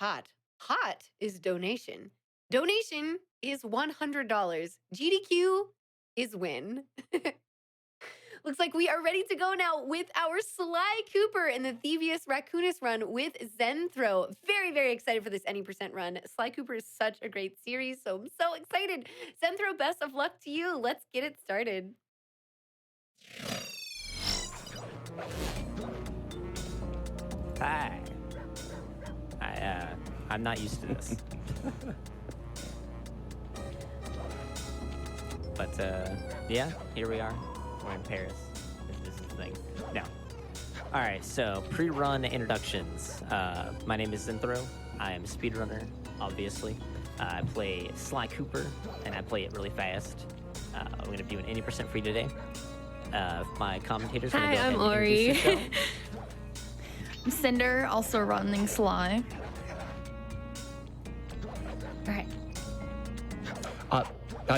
hot. Hot is donation. Donation is $100. GDQ is win. Looks like we are ready to go now with our Sly Cooper in the Thievius Raccoonus run with Zenthrow. Very, very excited for this any percent run. Sly Cooper is such a great series, so I'm so excited. Zenthrow, best of luck to you. Let's get it started. Hi. I'm not used to this. But, yeah, here we are. We're in Paris. This is the thing. No. Alright, so pre-run introductions. My name is Zenthrow. I am a speedrunner, obviously. I play Sly Cooper, and I play it really fast. I'm going to do an 80% free today. My commentators are going to go ahead and AWRIE. introduce yourself. I'm Cinder, also running Sly. Alright.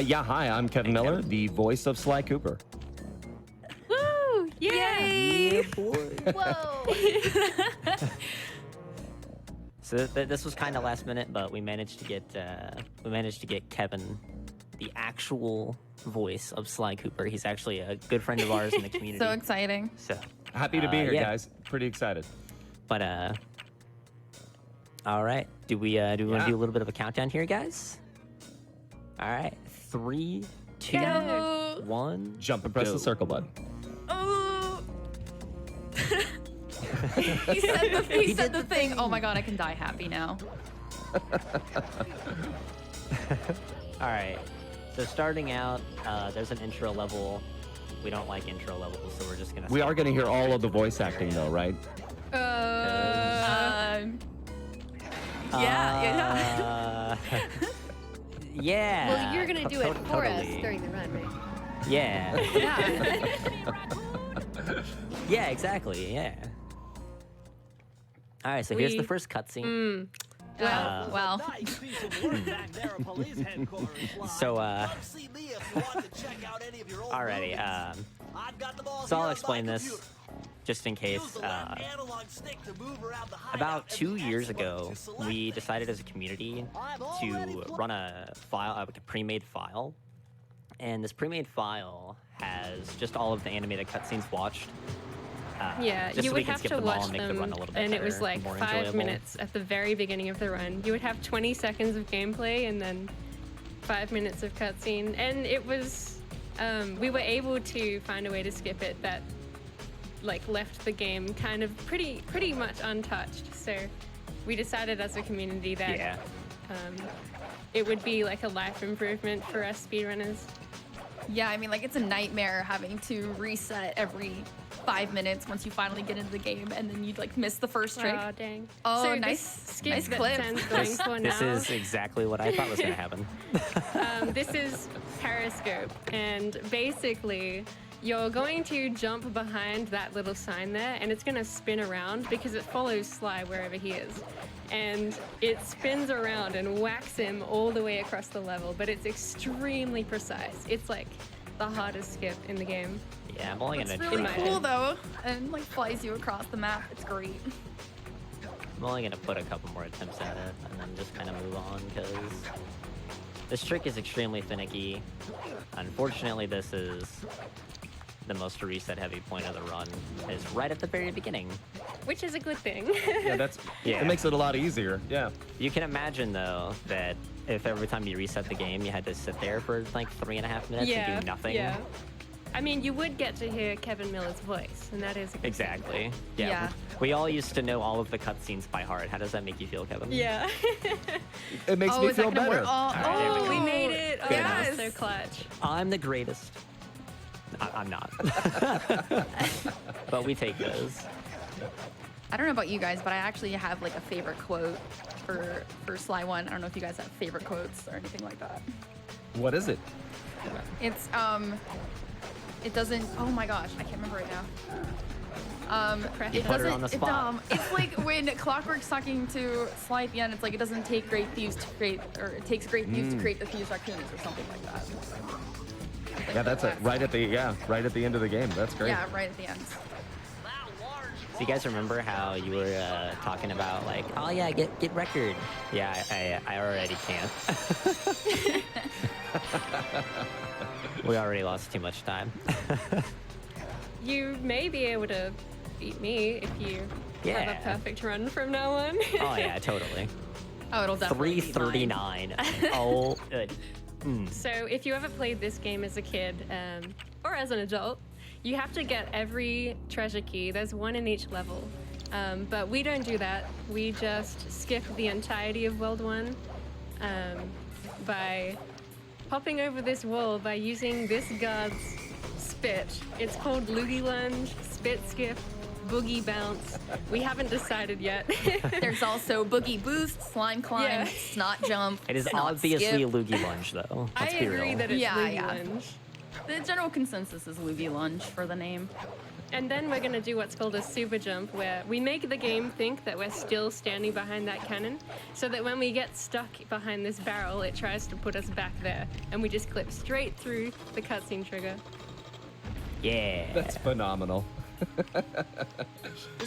Yeah, hi, I'm Kevin Miller, the voice of Sly Cooper. Woo! Yay! Yeah, boy. Whoa. So this was kind of last minute, but we managed to get Kevin, the actual voice of Sly Cooper. He's actually a good friend of ours in the community. So exciting. So Happy to be here, yeah. guys. Pretty excited. But all right. Do we want to do a little bit of a countdown here, guys? All right, 3, 2, Go. 1. Jump and press go. the circle button. Oh! he said the thing. Oh my god, I can die happy now. All right. So starting out, there's an intro level. We don't like intro levels, so we're just gonna. We are going to hear all of the voice acting, though, right? Yeah. Yeah. Well, you're going to do it for us totally. during the run, right? Yeah. Yeah. Yeah, exactly. Yeah. All right, so here's the first cutscene. Well. So, alrighty. So I'll explain this just in case. About 2 years ago, we decided as a community to run a file, like a pre-made file. And this pre-made file has just all of the animated cutscenes watched. Yeah, just you so we would can have skip to them all watch and make the them, run a little bit and it was better, like more 5 enjoyable. minutes at the very beginning of the run. You would have 20 seconds of gameplay and then 5 minutes of cutscene, and it was, we were able to find a way to skip it that like left the game kind of pretty much untouched. So we decided as a community that it would be like a life improvement for us speedrunners. Yeah, I mean, like, it's a nightmare having to reset every 5 minutes once you finally get into the game, and then you'd, like, miss the first trick. Oh, dang. Oh, So nice, this skip nice that clip. Zen's going for This now. is exactly what I thought was going to happen. This is Periscope, and basically you're going to jump behind that little sign there, and it's going to spin around because it follows Sly wherever he is. And it spins around and whacks him all the way across the level, but it's extremely precise. It's like the hardest skip in the game. Yeah, I'm only It's going to really try. cool, though, and, like, flies you across the map. It's great. I'm only going to put a couple more attempts at it and then just kind of move on because this trick is extremely finicky. Unfortunately, this is the most reset heavy point of the run is right at the very beginning. Which is a good thing. Yeah, Yeah. It makes it a lot easier. Yeah. You can imagine though that if every time you reset the game, you had to sit there for like 3.5 minutes and do nothing. Yeah. I mean, you would get to hear Kevin Miller's voice, and that is a good Exactly. thing. Yeah. We all used to know all of the cutscenes by heart. How does that make you feel, Kevin? Yeah. It makes Oh, me is that feel gonna better. work? All right, there we go. We made it. Oh, Good that was enough. so clutch. I'm the greatest. I'm not. But we take those. I don't know about you guys, but I actually have, like, a favorite quote for Sly 1. I don't know if you guys have favorite quotes or anything like that. What is it? It's, it doesn't, oh my gosh, I can't remember right now. You It put her doesn't, on the spot. it's like when Clockwork's talking to Sly at the end, it's like, it doesn't take great thieves to create, or it takes great thieves to create the Thieves Raccoonus or something like that. Yeah, that's it. Right at the end of the game. That's great. Yeah, right at the end. So you guys remember how you were talking about like, oh yeah, get record? Yeah, I already can't. We already lost too much time. You may be able to beat me if you have Yeah. a perfect run from now on. Oh yeah, totally. Oh, it'll definitely be mine. 339. Oh, good. So if you ever played this game as a kid or as an adult, you have to get every treasure key. There's one in each level. But we don't do that. We just skip the entirety of World 1 by hopping over this wall by using this guard's spit. It's called Loogie Lunge, Spit Skip, Boogie Bounce. We haven't decided yet. There's also Boogie Boost, Slime Climb, Yeah. Snot Jump. It is Snot obviously skip. a loogie lunge, though. I Let's be agree real. that it's Yeah, Loogie yeah. Lunge. The general consensus is Loogie Lunge for the name. And then we're gonna do what's called a super jump, where we make the game think that we're still standing behind that cannon, so that when we get stuck behind this barrel, it tries to put us back there, and we just clip straight through the cutscene trigger. Yeah. That's phenomenal.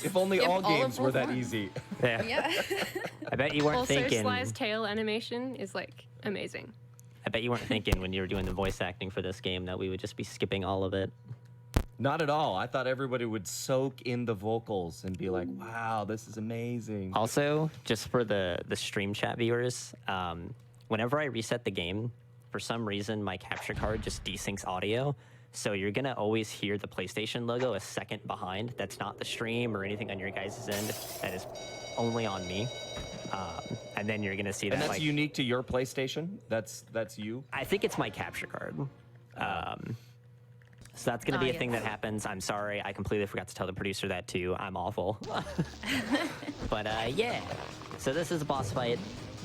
If only Skip all all of games were World that 1. easy. Yeah. Yeah. I bet you weren't Also, thinking. Sly's tail animation is like amazing. I bet you weren't thinking when you were doing the voice acting for this game that we would just be skipping all of it. Not at all. I thought everybody would soak in the vocals and be like, wow, this is amazing. Also, just for the stream chat viewers, whenever I reset the game, for some reason my capture card just desyncs audio. So you're gonna always hear the PlayStation logo a second behind. That's not the stream or anything on your guys' end. That is only on me. And then you're gonna see that And that's like unique to your PlayStation? That's you? I think it's my capture card. So that's gonna be a thing that yes. happens. I'm sorry, I completely forgot to tell the producer that too. I'm awful. But yeah. So this is a boss fight.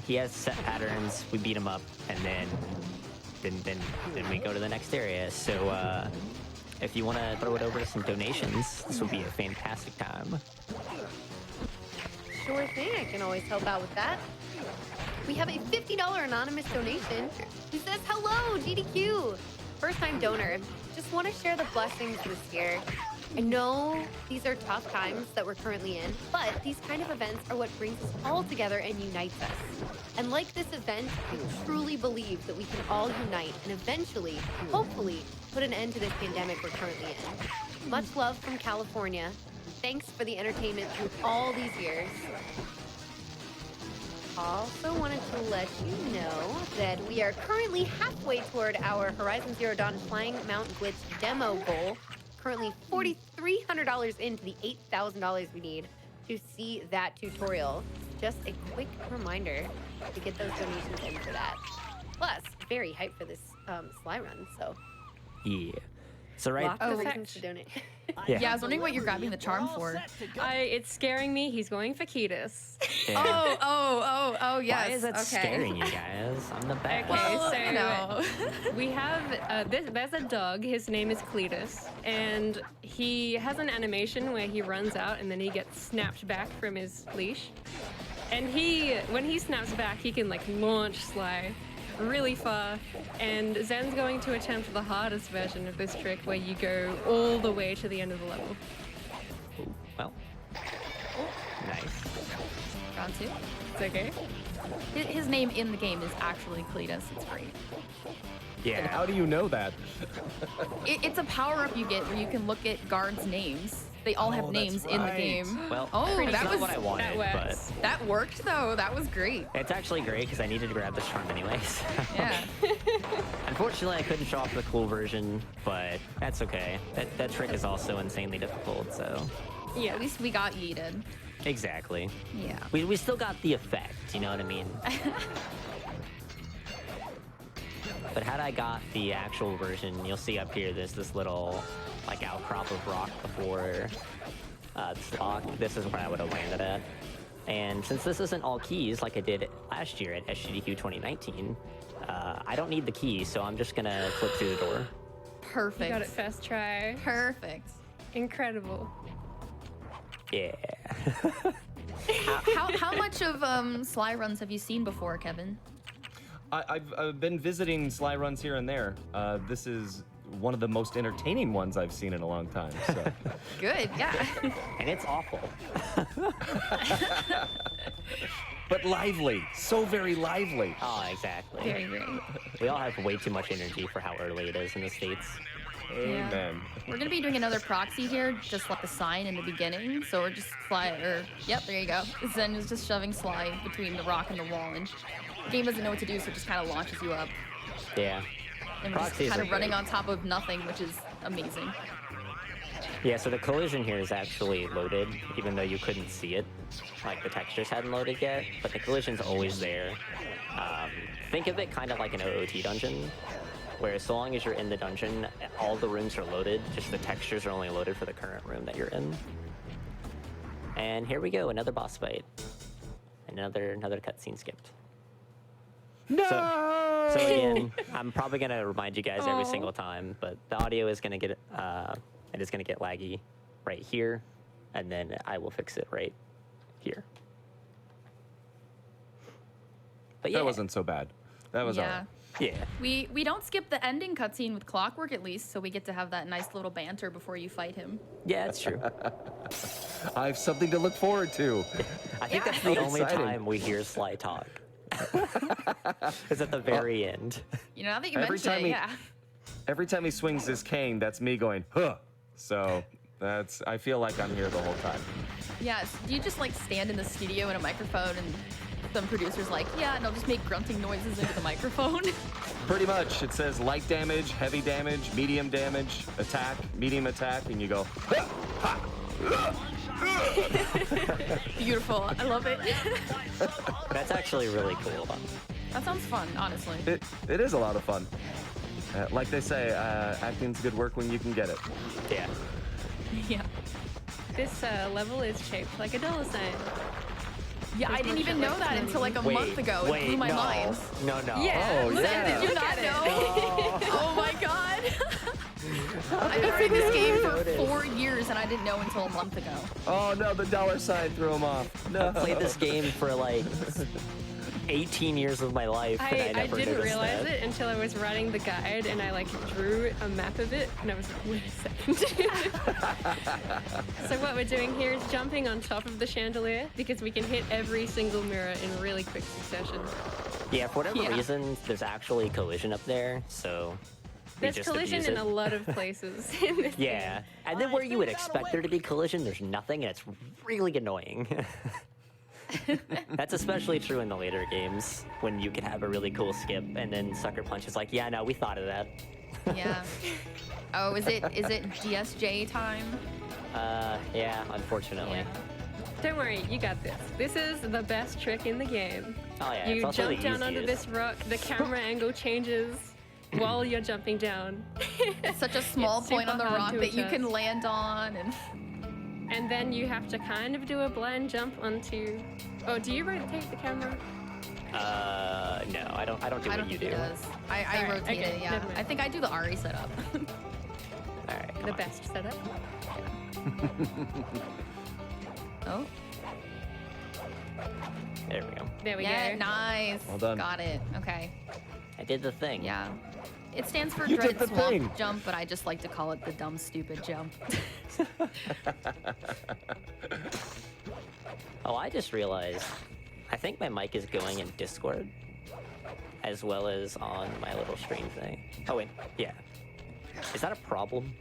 He has set patterns. We beat him up, and then we go to the next area. So if you want to throw it over to some donations, this would be a fantastic time. Sure thing, I can always help out with that. We have a $50 anonymous donation who says, hello, GDQ. First-time donor. Just want to share the blessings this year. I know these are tough times that we're currently in, but these kind of events are what brings us all together and unites us. And like this event, I truly believe that we can all unite and eventually, hopefully, put an end to this pandemic we're currently in. Much love from California. Thanks for the entertainment through all these years. Also wanted to let you know that we are currently halfway toward our Horizon Zero Dawn Flying Mount Glitch demo goal. Currently $4,300 into the $8,000 we need to see that tutorial. Just a quick reminder to get those donations in for that. Plus, very hyped for this Sly run, so Yeah. So right. lots of Oh, reasons to donate. Yeah, I was wondering what you're grabbing the charm for. It's scaring me. He's going for Ketis. Yeah. Oh, yes. Why is that okay. scaring you guys? I'm the best. Okay, Well, so you know. we have there's a dog. His name is Cletus, and he has an animation where he runs out and then he gets snapped back from his leash. And when he snaps back, he can like launch Sly really far. And Zen's going to attempt the hardest version of this trick, where you go all the way to the end of the level. Ooh, well. Nice. Round two. It's okay. His name in the game is actually Cletus. It's great. Yeah. How do you know that? It's a power-up you get where you can look at guards' names. They all have Oh, names that's in the right. game. Well, Oh, it's that not was- what I wanted, that but works. That worked, though. That was great. it's actually great because I needed to grab this charm anyways. Yeah. Unfortunately, I couldn't show off the cool version, but that's okay. That trick is also insanely difficult, so Yeah. At least we got yeeted. exactly. Yeah. We still got the effect, you know what I mean? But had I got the actual version, you'll see up here there's this little like outcrop of rock before this lock. This is where I would have landed at. And since this isn't all keys like I did last year at SGDQ 2019, I don't need the key, so I'm just gonna flip through the door. Perfect. You got it first try. Perfect. Incredible. Yeah. How much of Sly runs have you seen before, Kevin? I've been visiting Sly runs here and there. This is one of the most entertaining ones I've seen in a long time. So. Good, yeah. And it's awful. But lively, so very lively. Oh, exactly. Very great. We all have way too much energy for how early it is in the States. Amen. We're gonna be doing another proxy here, just like the sign in the beginning. So we're just yep, there you go. Zen is just shoving Sly between the rock and the wall, and the game doesn't know what to do, so it just kind of launches you up. Yeah. And we're just Proxies kind are of running great. on top of nothing, which is amazing. Yeah, so the collision here is actually loaded, even though you couldn't see it. Like, the textures hadn't loaded yet, but the collision's always there. Think of it kind of like an OOT dungeon, where so long as you're in the dungeon, all the rooms are loaded, just the textures are only loaded for the current room that you're in. And here we go, another boss fight. Another cutscene skipped. No! So again, I'm probably gonna remind you guys every Aw. single time, but the audio is gonna get it is gonna get laggy right here, and then I will fix it right here. But yeah, That wasn't so bad. That was all Yeah. right. yeah. We don't skip the ending cutscene with Clockwork at least, so we get to have that nice little banter before you fight him. Yeah, it's true. I have something to look forward to. I think that's So the only exciting. time we hear Sly talk. Is at the very end. You know, now that you Every mention time it, he- yeah. Every time he swings his cane, that's me going, huh. So I feel like I'm here the whole time. Yeah, so do you just like stand in the studio in a microphone and some producer's like, yeah, and I'll just make grunting noises into the microphone? Pretty much, it says light damage, heavy damage, medium damage, attack, medium attack, and you go, "Ha, ha." Beautiful. I love it. That's actually really cool. That sounds fun, honestly. It is a lot of fun. Like they say, acting's good work when you can get it. Yeah. Yeah. This level is shaped like a dollar sign. Yeah, I didn't even know that until like a month ago. It Wait, blew my no. mind. No, no. Yeah, Oh, look yeah. at it. Did you Look not at know? it. Oh my god. I've been playing this game for 4 years and I didn't know until a month ago. Oh no, the dollar sign threw him off. No. I played this game for like 18 years of my life, and I I never didn't noticed realize that. it until I was writing the guide and I like drew a map of it and I was like, wait a second. So what we're doing here is jumping on top of the chandelier because we can hit every single mirror in really quick succession. Yeah, for whatever Yeah. reason, there's actually collision up there, so we There's just collision abuse in it. a lot of places in this Yeah, game. and then where you would expect there to be collision, there's nothing, and it's really annoying. That's especially true in the later games, when you can have a really cool skip, and then Sucker Punch is like, yeah, no, we thought of that. Yeah. Oh, is it DSJ time? Yeah, unfortunately. Yeah. Don't worry, you got this. This is the best trick in the game. Oh yeah, it's You also jump the down onto easiest. this rock, the camera angle changes while you're jumping down. It's such a small It's point on the super hard rock to that you can adjust. land on and And then you have to kind of do a blind jump onto... Oh, do you rotate the camera? No, I don't do I what don't you think do. it does. I Alright, rotate okay, it, yeah. never mind. I think I do the AWRIE setup. All right, come The on. best setup. Oh, There we go. There we yeah, go. nice. Well done. Got it. Okay. I did the thing. Yeah. It stands for You Dread did the Swamp thing. Jump, but I just like to call it the dumb, stupid jump. Oh, I just realized. I think my mic is going in Discord, as well as on my little stream thing. Oh wait, yeah. Is that a problem?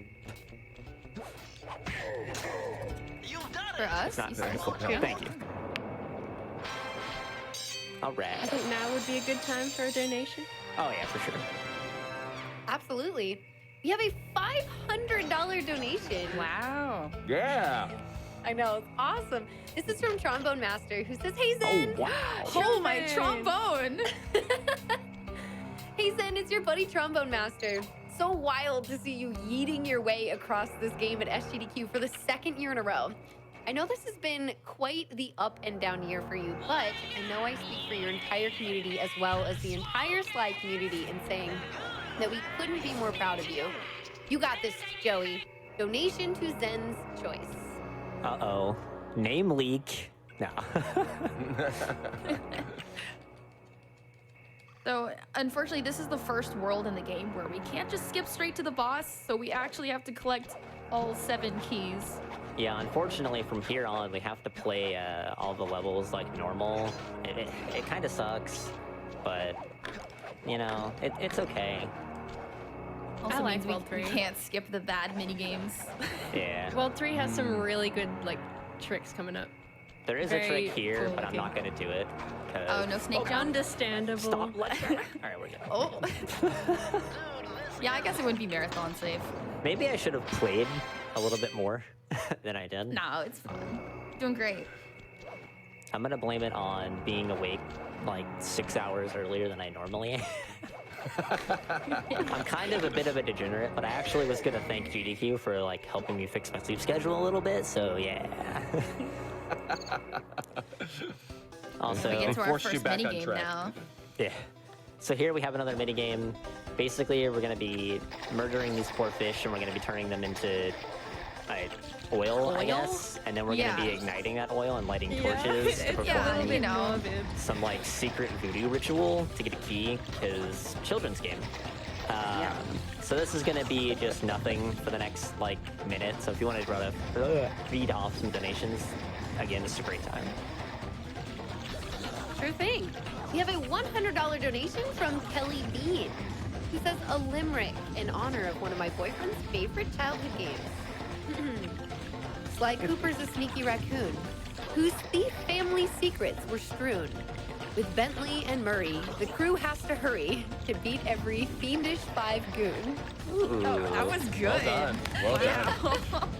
For us? It's not you very said? cool. Yeah. Thank you. All I right. think now would be a good time for a donation. Oh yeah, for sure. Absolutely. We have a $500 donation. Wow. Yeah. I know, it's awesome. This is from Trombone Master, who says, "Hey Zen." wow. Oh, my Trombone. trombone! Hey Zen, it's your buddy Trombone Master. So wild to see you yeeting your way across this game at SGDQ for the second year in a row. I know this has been quite the up and down year for you, but I know I speak for your entire community as well as the entire Sly community in saying that we couldn't be more proud of you. You got this, Joey. Donation to Zen's Choice. Uh-oh. Name leak. No. So, unfortunately, this is the first world in the game where we can't just skip straight to the boss, so we actually have to collect all 7 keys. Yeah, unfortunately, from here on, we have to play all the levels like normal. It kind of sucks, but, you know, it's okay. Also I like means we World 3. can't skip the bad mini games. Yeah. World 3 has some really good like tricks coming up. There is a very trick here, cool but I'm not looking. going to do it. Oh, no snake jump? Understandable. Stop. All right, we're good. Oh. Yeah, I guess it wouldn't be marathon safe. Maybe I should have played a little bit more than I did. No, it's fine. Doing great. I'm going to blame it on being awake like 6 hours earlier than I normally am. I'm kind of a bit of a degenerate, but I actually was going to thank GDQ for like helping me fix my sleep schedule a little bit, so yeah. Also, We get to our forced you first back mini on game track. now. yeah. So here we have another mini game. Basically, we're going to be murdering these poor fish, and we're going to be turning them into oil, I Oil? guess. And then we're going to be Yeah. igniting that oil and lighting torches to It's perform Yeah, a little bit you know. morbid. some like secret voodoo ritual to get a key, because children's game. So this is going to be just nothing for the next like minute. So if you want to read off some donations, again, this is a great time. Sure thing. We have a $100 donation from Kelly Bean, who says a limerick in honor of one of my boyfriend's favorite childhood games. Sly Cooper's a sneaky raccoon, whose thief family secrets were strewn. With Bentley and Murray, the crew has to hurry to beat every fiendish 5 goon. Ooh. That was good. Well done. Well done.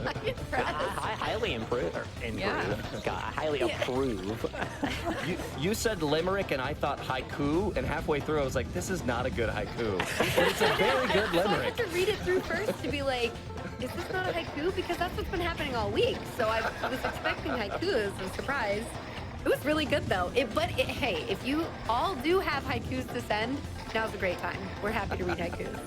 I'm impressed. I highly improve. Yeah. God, I highly approve. You said limerick, and I thought haiku, and halfway through I was like, this is not a good haiku. But it's a very good So I had limerick. to read it through first to be like, is this not a haiku? Because that's what's been happening all week. So I was expecting haikus. I'm surprised. It was really good though. Hey, if you all do have haikus to send, now's a great time. We're happy to read haikus.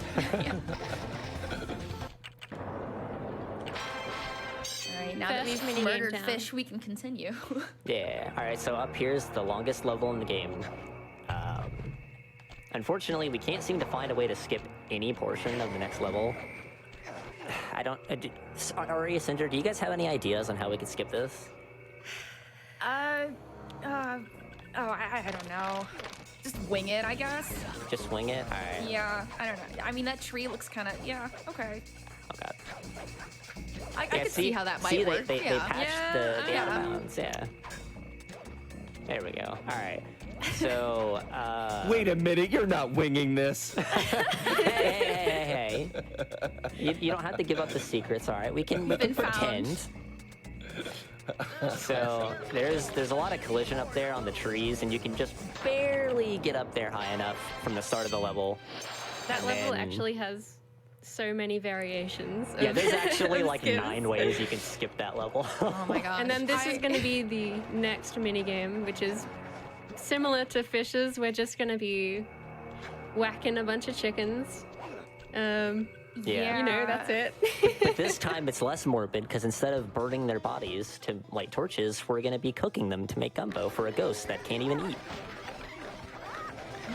All right, now that First we've minigame murdered down. fish, we can continue. Yeah. All right. So up here's the longest level in the game. Unfortunately, we can't seem to find a way to skip any portion of the next level. I don't. Ari, Cinder, do you guys have any ideas on how we could skip this? I don't know. Just wing it, I guess. Just wing it. All right. Yeah, I don't know. I mean, that tree looks kind of, yeah, okay. Okay. I could see how that might see, work. They yeah. patched the out of bounds. Yeah. There we go. All right. So. Wait a minute, you're not winging this. Hey. You don't have to give up the secrets. All right. We can been found. pretend. So there's a lot of collision up there on the trees, and you can just barely get up there high enough from the start of the level. That And level then- actually has so many variations. Yeah, of- there's actually of like skips. 9 ways you can skip that level. Oh my gosh. And then this is going to be the next minigame, which is similar to Fish's. We're just going to be whacking a bunch of chickens. Yeah. You know, that's it. But this time it's less morbid, because instead of burning their bodies to light torches, we're gonna be cooking them to make gumbo for a ghost that can't even eat.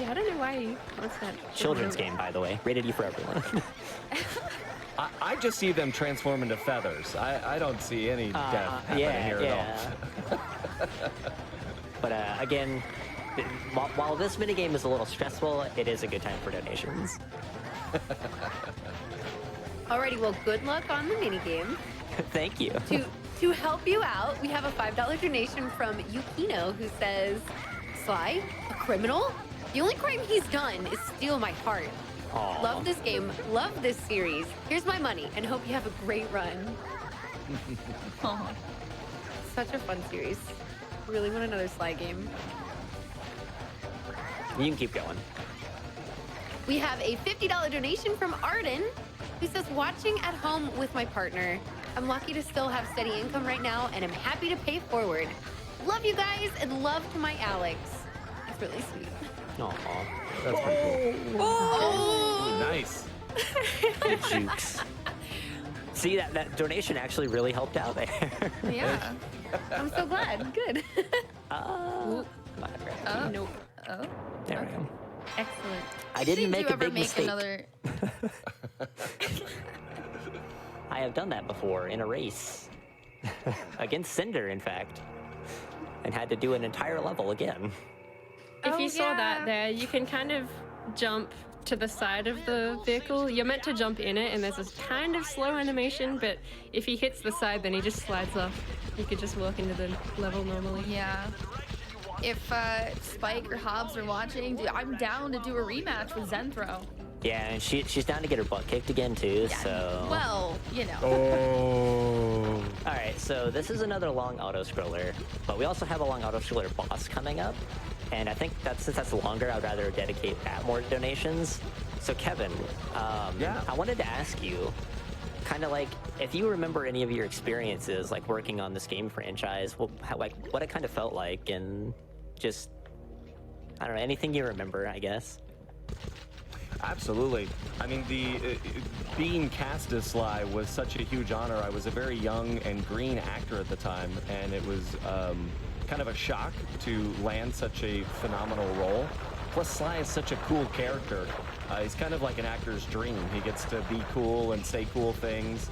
Yeah, I don't know why he wants that. Children's game, by the way. Rated E for everyone. I just see them transform into feathers. I don't see any death happening here at all. But again, while this minigame is a little stressful, it is a good time for donations. Alrighty, well, good luck on the minigame. Thank you. To help you out, we have a $5 donation from Yukino, who says, Sly, a criminal? The only crime he's done is steal my heart. Aw. Love this game, love this series. Here's my money, and hope you have a great run. Aw. Such a fun series. Really want another Sly game. You can keep going. We have a $50 donation from Arden, who says, watching at home with my partner. I'm lucky to still have steady income right now, and I'm happy to pay forward. Love you guys, and love to my Alex. It's really sweet. Aw. That's pretty cool. Oh! Nice. The jukes. See, that donation actually really helped out there. Yeah. I'm so glad. Good. Nope. Nope. Oh. There we go. Excellent. I didn't Did make you a ever big make mistake. another? I have done that before in a race. Against Cinder, in fact. And had to do an entire level again. If Oh, you saw yeah. that there, you can kind of jump to the side of the vehicle. You're meant to jump in it, and there's this kind of slow animation, but if he hits the side, then he just slides off. You could just walk into the level normally. Yeah. If Spike or Hobbs are watching, dude, I'm down to do a rematch with Zenthrow. Yeah, and she's down to get her butt kicked again, too, so... Well, you know. Oh. Alright, so this is another long auto-scroller, but we also have a long auto-scroller boss coming up, and I think that since that's longer, I'd rather dedicate that more to donations. So Kevin, Yeah. I wanted to ask you, kind of like, if you remember any of your experiences, like working on this game franchise, what it kind of felt like, and just, I don't know, anything you remember, I guess. Absolutely. I mean, being cast as Sly was such a huge honor. I was a very young and green actor at the time, and it was kind of a shock to land such a phenomenal role. Plus, Sly is such a cool character. He's kind of like an actor's dream. He gets to be cool and say cool things.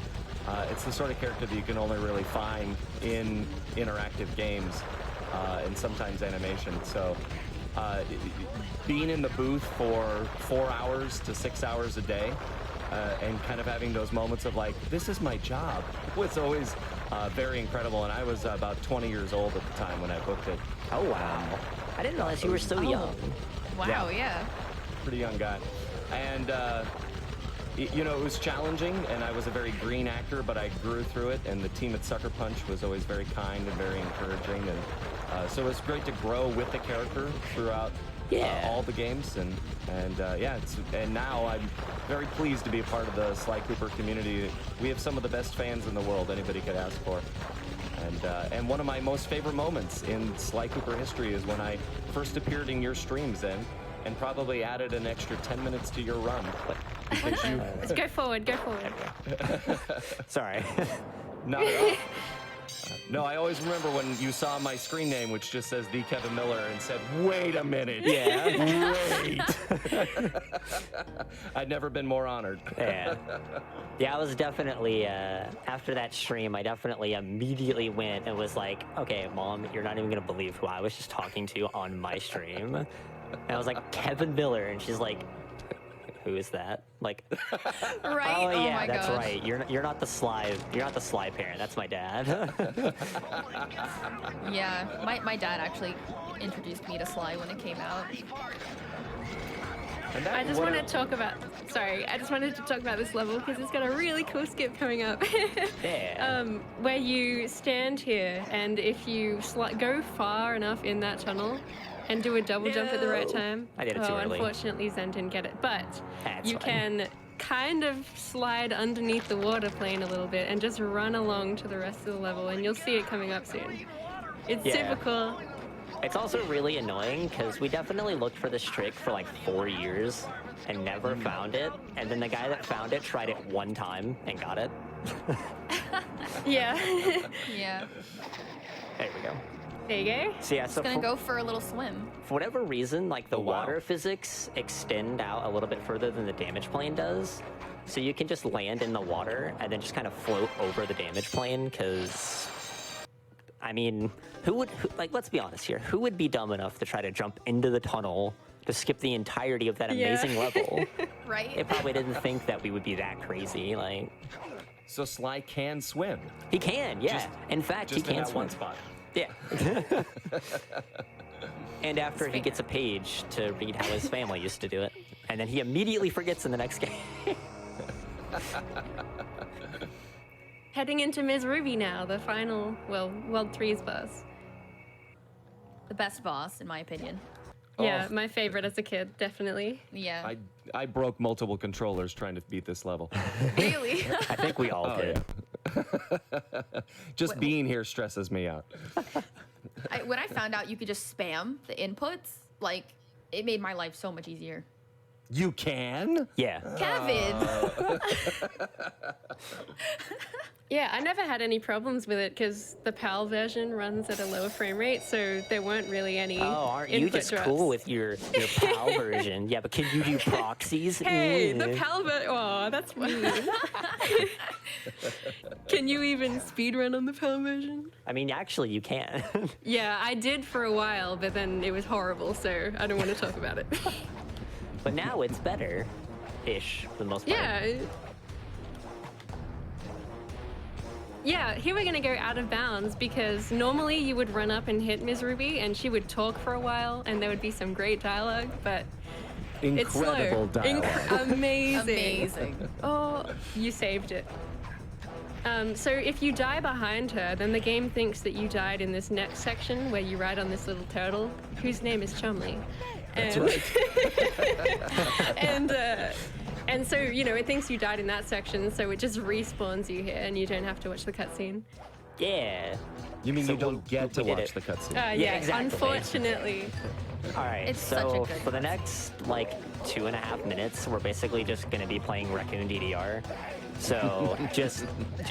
It's the sort of character that you can only really find in interactive games and sometimes animation. So being in the booth for 4 hours to 6 hours a day and kind of having those moments of like, this is my job, was always very incredible. And I was about 20 years old at the time when I booked it. Oh, wow. I didn't realize you were so young. Wow, yeah. Pretty young guy. And you know, it was challenging, and I was a very green actor, but I grew through it, and the team at Sucker Punch was always very kind and very encouraging, and so it was great to grow with the character throughout all the games, and yeah, and now I'm very pleased to be a part of the Sly Cooper community. We have some of the best fans in the world anybody could ask for. And one of my most favorite moments in Sly Cooper history is when I first appeared in your streams then, and probably added an extra 10 minutes to your run. Because you... Let's go forward, go forward. Sorry. Not at all. No, I always remember when you saw my screen name, which just says The Kevin Miller, and said, wait a minute. Yeah. Wait. I'd never been more honored. Yeah. Yeah, I was definitely, after that stream, I definitely immediately went and was like, okay, Mom, you're not even going to believe who I was just talking to on my stream. And I was like, Kevin Miller, and she's like, who is that? Like, Right? oh yeah, my that's gosh. right. You're not the Sly parent. That's my dad. Yeah, my dad actually introduced me to Sly when it came out. And that I just what want to talk about, I just wanted to talk about this level because it's got a really cool skip coming up. Yeah. Where you stand here, and if you go far enough in that tunnel and do a double jump at the right time. I did it too early. Unfortunately, Zen didn't get it. But That's you fine. can kind of slide underneath the water plane a little bit and just run along to the rest of the level, and you'll see it coming up soon. It's Yeah. super cool. It's also really annoying because we definitely looked for this trick for like 4 years and never found it. And then the guy that found it tried it one time and got it. Yeah. Yeah. There we go. There you go. So yeah, Just so gonna go for a little swim. for whatever reason, like the Oh, wow. water physics extend out a little bit further than the damage plane does. So you can just land in the water and then just kind of float over the damage plane because, I mean, let's be honest here, who would be dumb enough to try to jump into the tunnel to skip the entirety of that Yeah. amazing level? Right? It probably didn't think that we would be that crazy. Like, So Sly can swim. he can, yeah. Just- In fact, he Just in can that swim. one spot. Yeah. And after he gets a page to read how his family used to do it. And then he immediately forgets in the next game. Heading into Ms. Ruby now, the final, World 3's boss. The best boss, in my opinion. Yeah, Oh. my favorite as a kid, definitely. Yeah. I broke multiple controllers trying to beat this level. Really? I think we all did. Just being here stresses me out. When I found out you could just spam the inputs, like, it made my life so much easier. You can? Yeah. Kevin. Yeah, I never had any problems with it because the PAL version runs at a lower frame rate, so there weren't really any. Oh, aren't you input just drops. cool with your PAL version? Yeah, but can you do proxies? Hey, the Mm. PAL version. Oh, that's mean. Can you even speedrun on the PAL version? I mean, actually, you can. Yeah, I did for a while, but then it was horrible, so I don't want to talk about it. But now it's better-ish for the most part. Yeah. Yeah, here we're gonna go out of bounds because normally you would run up and hit Ms. Ruby and she would talk for a while and there would be some great dialogue, but it's slow. Incredible dialogue. Amazing. Amazing. Oh, you saved it. So if you die behind her, then the game thinks that you died in this next section where you ride on this little turtle, whose name is Chumley. That's And, right. and so, you know, it thinks you died in that section, so it just respawns you here and you don't have to watch the cutscene. Yeah. You mean So you don't get to we did watch it. the cutscene? Yeah, exactly. unfortunately. All right, It's such a so good for the next, like, 2.5 minutes, we're basically just going to be playing Raccoon DDR. So just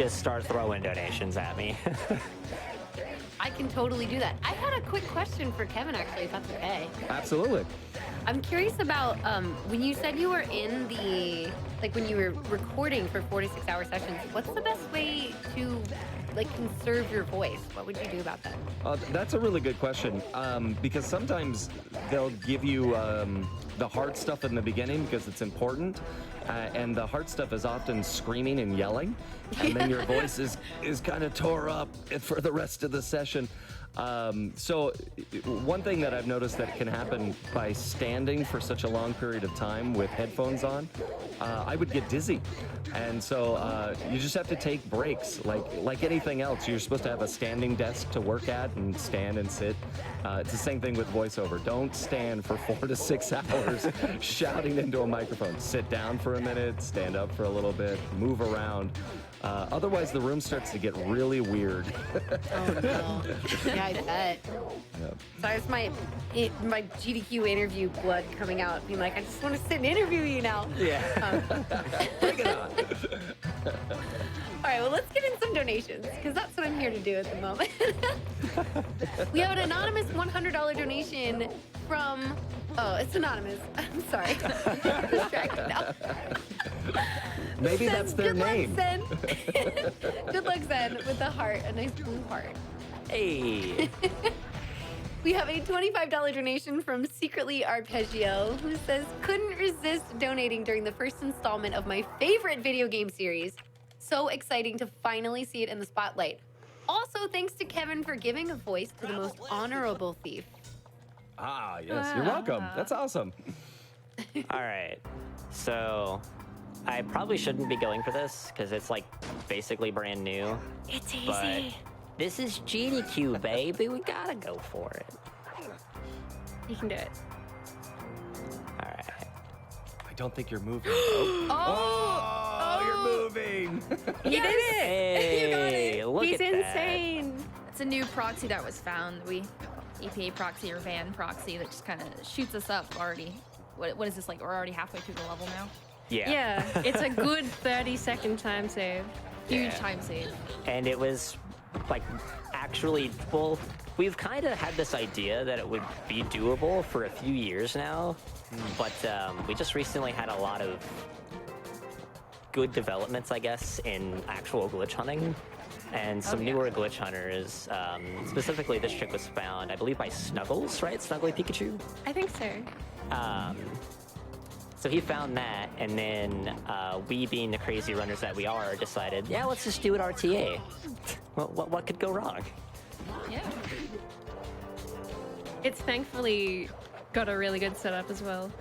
start throwing donations at me. I can totally do that. I had a quick question for Kevin, actually, if that's okay. Absolutely. I'm curious about when you said you were in the, like when you were recording for 4 to 6 hour sessions, what's the best way to like conserve your voice? What would you do about that? That's a really good question because sometimes they'll give you the hard stuff in the beginning because it's important, and the hard stuff is often screaming and yelling, and then your voice is kind of tore up for the rest of the session. So one thing that I've noticed that can happen by standing for such a long period of time with headphones on, I would get dizzy. And so you just have to take breaks. Like anything else, you're supposed to have a standing desk to work at and stand and sit. It's the same thing with voiceover. Don't stand for 4 to 6 hours shouting into a microphone. Sit down for a minute, stand up for a little bit, move around. Otherwise, the room starts to get really weird. Oh no. Yeah, I bet. Yep. Sorry, it's my GDQ interview blood coming out, being like, I just want to sit and interview you now. Yeah. Bring it on. All right, well, let's get in some donations, because that's what I'm here to do at the moment. We have an anonymous $100 donation from, oh, it's anonymous. I'm sorry. I'm distracted now. Maybe Says, that's their "Good luck, name. Zen." Good luck, Zen, with a heart, a nice blue heart. Hey. We have a $25 donation from Secretly Arpeggio, who says, couldn't resist donating during the first installment of my favorite video game series. So exciting to finally see it in the spotlight. Also, thanks to Kevin for giving a voice to the most honorable thief. Ah, yes, you're welcome. That's awesome. All right. So I probably shouldn't be going for this because it's like basically brand new. It's But this is GDQ, baby. We gotta go for it. You can do it. All right. I don't think you're moving. Oh, you're moving. You did it! Hey, look He's at insane. It's a new proxy that was found. EPA proxy or van proxy that just kind of shoots us up already. What is this, like, we're already halfway through the level now? that. Yeah. Yeah, it's a good 30-second time save. Huge Yeah. time save. And it was like actually, well, we've kind of had this idea that it would be doable for a few years now, but we just recently had a lot of good developments, I guess, in actual glitch hunting. And some newer glitch hunters, specifically this trick was found, I believe, by Snuggles, right? Snuggly Pikachu? I think so. So he found that, and then we, being the crazy runners that we are, decided, yeah, let's just do it RTA. What could go wrong? Yeah. It's thankfully got a really good setup as well.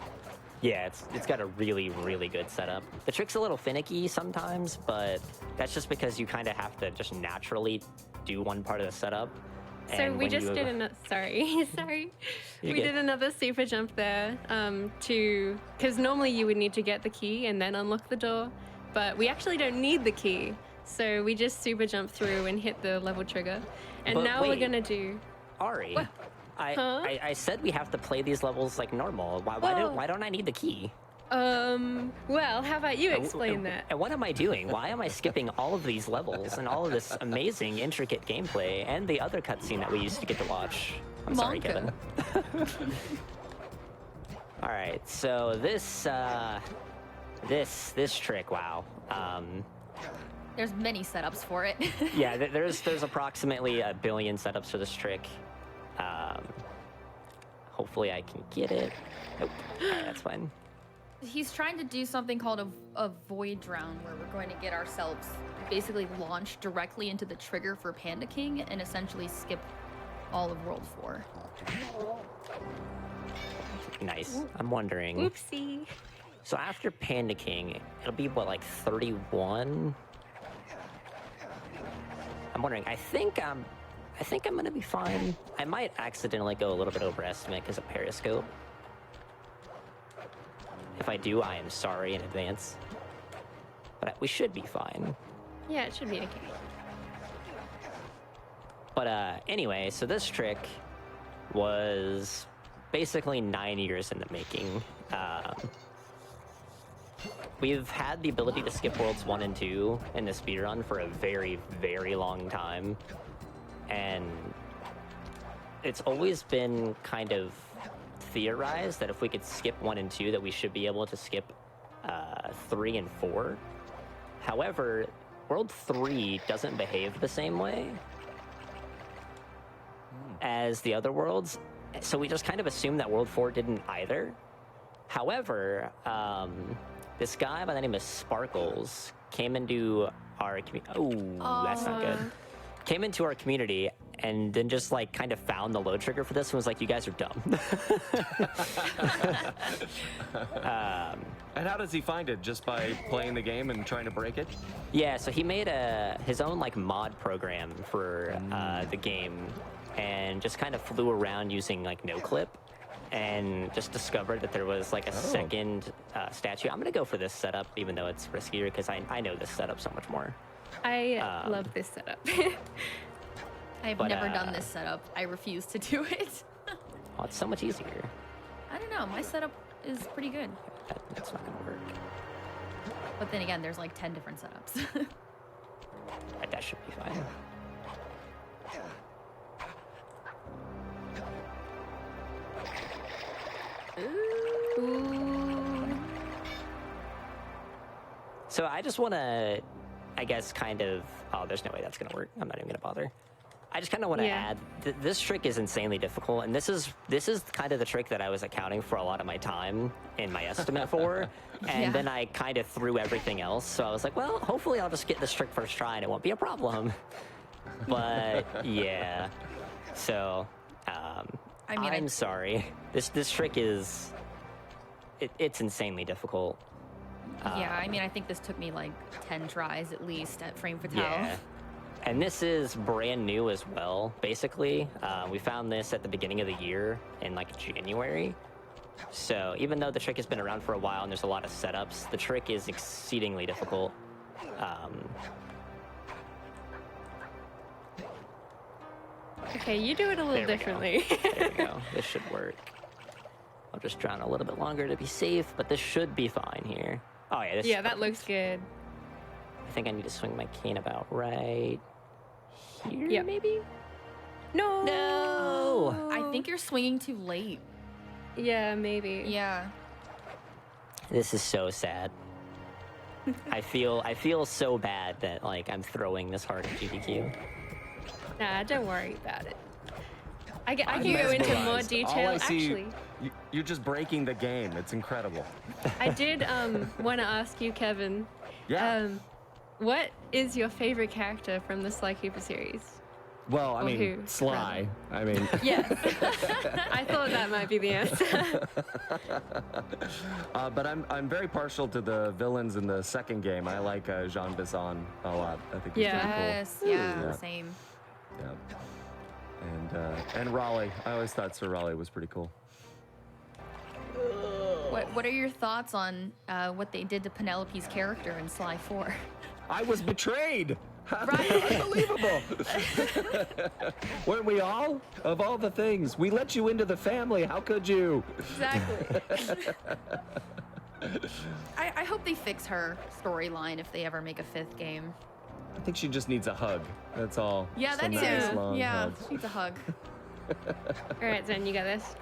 Yeah, it's got a really, really good setup. The trick's a little finicky sometimes, but that's just because you kind of have to just naturally do one part of the setup. So And we when just you- did another, sorry. You're We good. did another super jump there because normally you would need to get the key and then unlock the door, but we actually don't need the key. So we just super jump through and hit the level trigger. And But now we're wait. gonna do, Ari, Huh? I said we have to play these levels like normal. Why Well- don't I need the key? Well, how about you explain that? And what am I doing? Why am I skipping all of these levels and all of this amazing, intricate gameplay and the other cutscene that we used to get to watch? I'm sorry, Monka. Kevin. All right, so this trick, wow. There's many setups for it. Yeah, there's approximately 1 billion setups for this trick. Hopefully I can get it. Nope. All right, that's fine. He's trying to do something called a void drown, where we're going to get ourselves basically launched directly into the trigger for Panda King and essentially skip all of World 4. Nice. I'm wondering. Oopsie. So after Panda King, it'll be what, like 31? I'm wondering. I think I'm gonna be fine. I might accidentally go a little bit over estimate because of periscope. If I do, I am sorry in advance. But we should be fine. Yeah, it should be okay. But anyway, so this trick was basically 9 years in the making. We've had the ability to skip Worlds 1 and 2 in the speedrun for a very, very long time. And it's always been kind of theorized that if we could skip 1 and 2, that we should be able to skip 3 and 4. However, World 3 doesn't behave the same way as the other worlds, so we just kind of assumed that World 4 didn't either. However, this guy by the name of Sparkles came into our community. Oh, that's not good. Came into our community and then just like kind of found the load trigger for this and was like, "You guys are dumb." And how does he find it? Just by playing the game and trying to break it? Yeah, so he made his own like mod program for the game, and just kind of flew around using like NoClip, and just discovered that there was like a second statue. I'm gonna go for this setup, even though it's riskier, because I know this setup so much more. I love this setup. I've never done this setup. I refuse to do it. Oh, it's so much easier. I don't know. My setup is pretty good. That's not gonna work. But then again, there's like 10 different setups. That should be fine. So I just want to, I guess, kind of... Oh, there's no way that's going to work. I'm not even going to bother. I just kind of want to add, this trick is insanely difficult, and this is kind of the trick that I was accounting for a lot of my time in my estimate for, and then I kind of threw everything else, so I was like, well, hopefully I'll just get this trick first try and it won't be a problem. But, yeah. So, I'm sorry. This trick is... It's insanely difficult. Yeah, I mean, I think this took me like 10 tries at least at Frame Fatale. Yeah. And this is brand new as well, basically. We found this at the beginning of the year in like January. So even though the trick has been around for a while and there's a lot of setups, the trick is exceedingly difficult. Okay, you do it a little differently. There we go. This should work. I'll just drown a little bit longer to be safe, but this should be fine here. Oh yeah, Yeah, that looks good. I think I need to swing my cane about right here, maybe? No! No! I think you're swinging too late. Yeah, maybe. Yeah. This is so sad. I feel so bad that like I'm throwing this hard at GDQ. Nah, don't worry about it. I can go into more detail. All I see, Actually, you're just breaking the game. It's incredible. I did want to ask you, Kevin. Yeah. What is your favorite character from the Sly Cooper series? Well, I Or mean, who, Sly. I mean, Yes. I thought that might be the answer. but I'm very partial to the villains in the second game. I like Jean Bisson a lot. I think he's pretty cool. Yes, yeah, Yeah. same. Yeah. And Raleigh. I always thought Sir Raleigh was pretty cool. What are your thoughts on what they did to Penelope's character in Sly 4? I was betrayed. Right. Unbelievable. Weren't we all? Of all the things, we let you into the family. How could you? Exactly. I hope they fix her storyline if they ever make a 5th game. I think she just needs a hug. That's all. Yeah, Just that a too. nice, long Yeah, hug. she needs a hug. All right, Zen, you got this.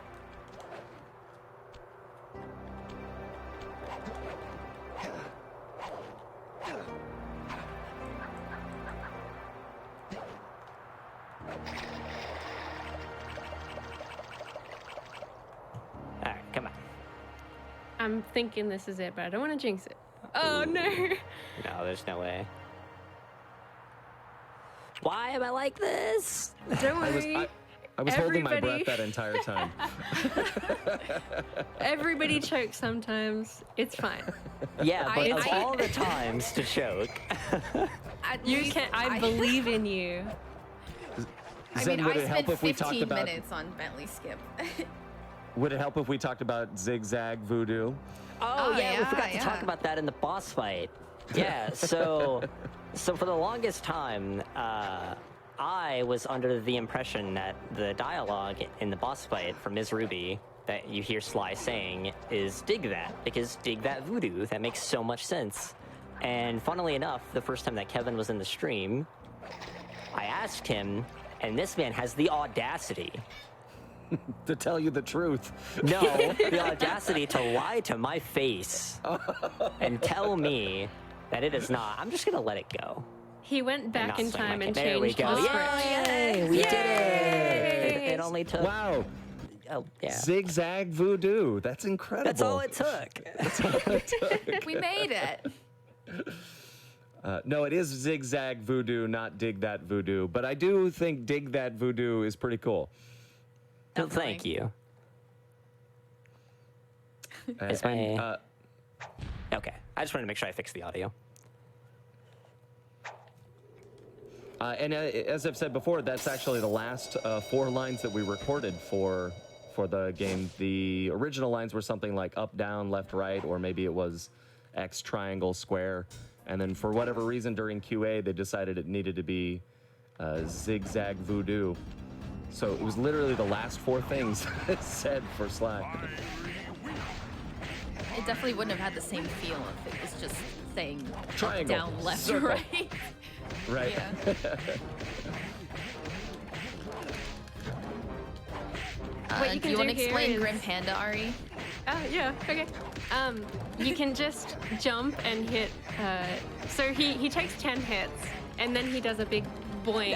All right, come on. I'm thinking this is it, but I don't want to jinx it. Oh no! No, there's no way. Why am I like this? Don't I was, worry. I was holding my Everybody- breath that entire time. Everybody chokes sometimes. It's fine. Yeah, but of I- all the times to choke. At You least can. I believe in you. I Zen, mean, would I it help spent if we talked 15 about? minutes on Bentley Skip. Would it help if we talked about zigzag voodoo? Oh, Oh, yeah, we forgot to yeah. talk about that in the boss fight. Yeah, so for the longest time, I was under the impression that the dialogue in the boss fight from Ms. Ruby that you hear Sly saying is dig that, because dig that voodoo. That makes so much sense. And funnily enough, the first time that Kevin was in the stream, I asked him, and this man has the audacity To tell you the truth. no, the audacity to lie to my face and tell me that it is not. I'm just gonna let it go. He went back not in swing my time and cane. There we changed go. the script. Yay! We did it! It only took. Wow. Oh, yeah. Zigzag voodoo. That's incredible. That's all it took. We made it. No, it is zigzag voodoo, not dig that voodoo. But I do think dig that voodoo is pretty cool. Well, thank you. Is And, my- Okay, I just wanted to make sure I fixed the audio. and as I've said before, that's actually the last 4 lines that we recorded for the game. The original lines were something like up, down, left, right, or maybe it was X, triangle, square. And then for whatever reason during QA, they decided it needed to be zigzag voodoo. So it was literally the last 4 things said for Sly. It definitely wouldn't have had the same feel if it was just saying up, Triangle, down, left, circle. right. Right. Yeah. What you do can you want do to here explain is- Grim Panda, Ari? Yeah, okay. You can just jump and hit. So he takes 10 hits, and then he does a big boing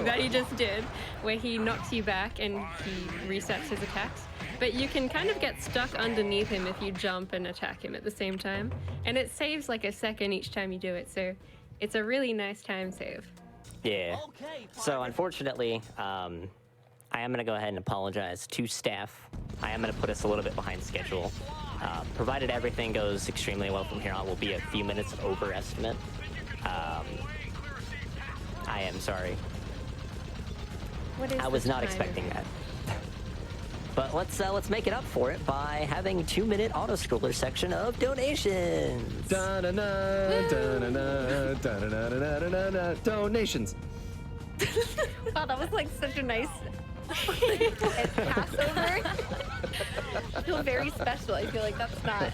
that he just did, where he knocks you back and he resets his attacks. But you can kind of get stuck underneath him if you jump and attack him at the same time. And it saves like a second each time you do it, so it's a really nice time save. Yeah. So unfortunately, I am going to go ahead and apologize to staff. I am going to put us a little bit behind schedule. Provided everything goes extremely well from here on, we'll be a few minutes over estimate. I am sorry. What is I was the not time? expecting that. But let's make it up for it by having a 2-minute auto-scroller section of donations. Da-na-na, da-na-na, da-na-na-na-na-na-na. Donations. Wow, that was like such a nice Passover. I feel very special. I feel like that's not.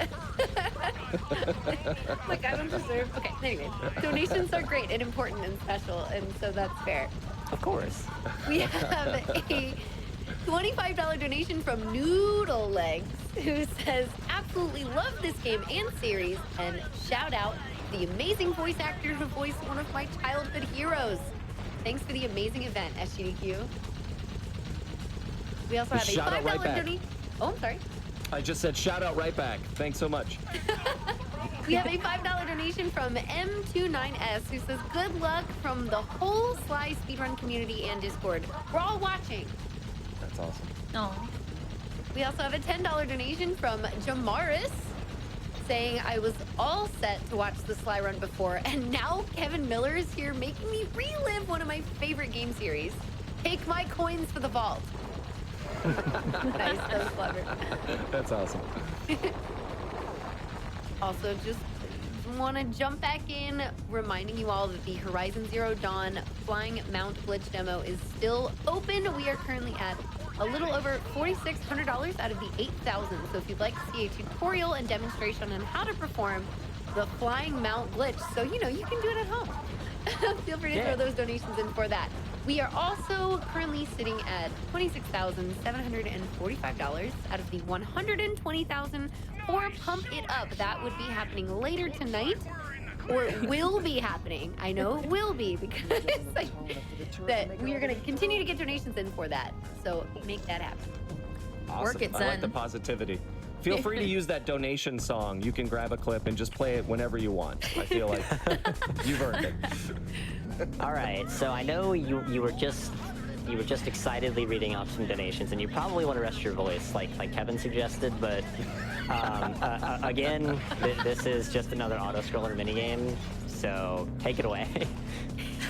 Like I don't deserve. Okay, anyway, donations are great and important and special, and so that's fair. Of course. We have a $25 donation from Noodle Legs, who says, absolutely love this game and series, and shout out the amazing voice actor who voiced one of my childhood heroes. Thanks for the amazing event, SGDQ. We also have a Shout out $5 right back. donation. Oh, I'm sorry. I just said shout out right back. Thanks so much. We have a $5 donation from M29S, who says, good luck from the whole Sly speedrun community and Discord. We're all watching. That's awesome. No. We also have a $10 donation from Jamaris, saying, I was all set to watch the Sly run before, and now Kevin Miller is here making me relive one of my favorite game series. Take my coins for the vault. Nice, that was clever. That's awesome. Also, just want to jump back in, reminding you all that the Horizon Zero Dawn Flying Mount Glitch demo is still open. We are currently at a little over $4,600 out of the 8,000. So if you'd like to see a tutorial and demonstration on how to perform the flying mount glitch, so you know you can do it at home, feel free to throw those donations in for that. We are also currently sitting at $26,745 out of the $120,000 for Pump It Up. That would be happening later tonight, or will be happening. I know it will be, because that we are going to continue to get donations in for that. So make that happen. Awesome. Work it, I like Zen. the positivity. Feel free to use that donation song. You can grab a clip and just play it whenever you want. I feel like you've earned it. All right, so I know you were just excitedly reading off some donations, and you probably want to rest your voice, like Kevin suggested. But again, this is just another auto-scroller minigame, so take it away.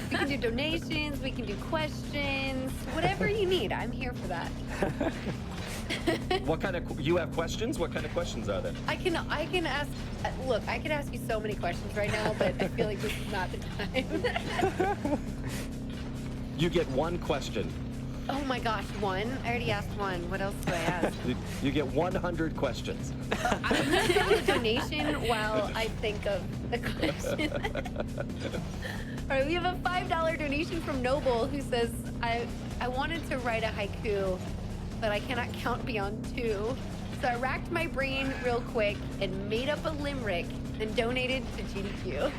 We can do donations, we can do questions, whatever you need. I'm here for that. What kind of you have questions? What kind of questions are there? I can ask. Look, I could ask you so many questions right now, but I feel like this is not the time. You get one question. Oh my gosh, one? I already asked one. What else do I ask? You get 100 questions. I'm gonna go with a donation while I think of the question. All right, we have a $5 donation from Noble, who says, I wanted to write a haiku, but I cannot count beyond 2. So I racked my brain real quick and made up a limerick and donated to GDQ.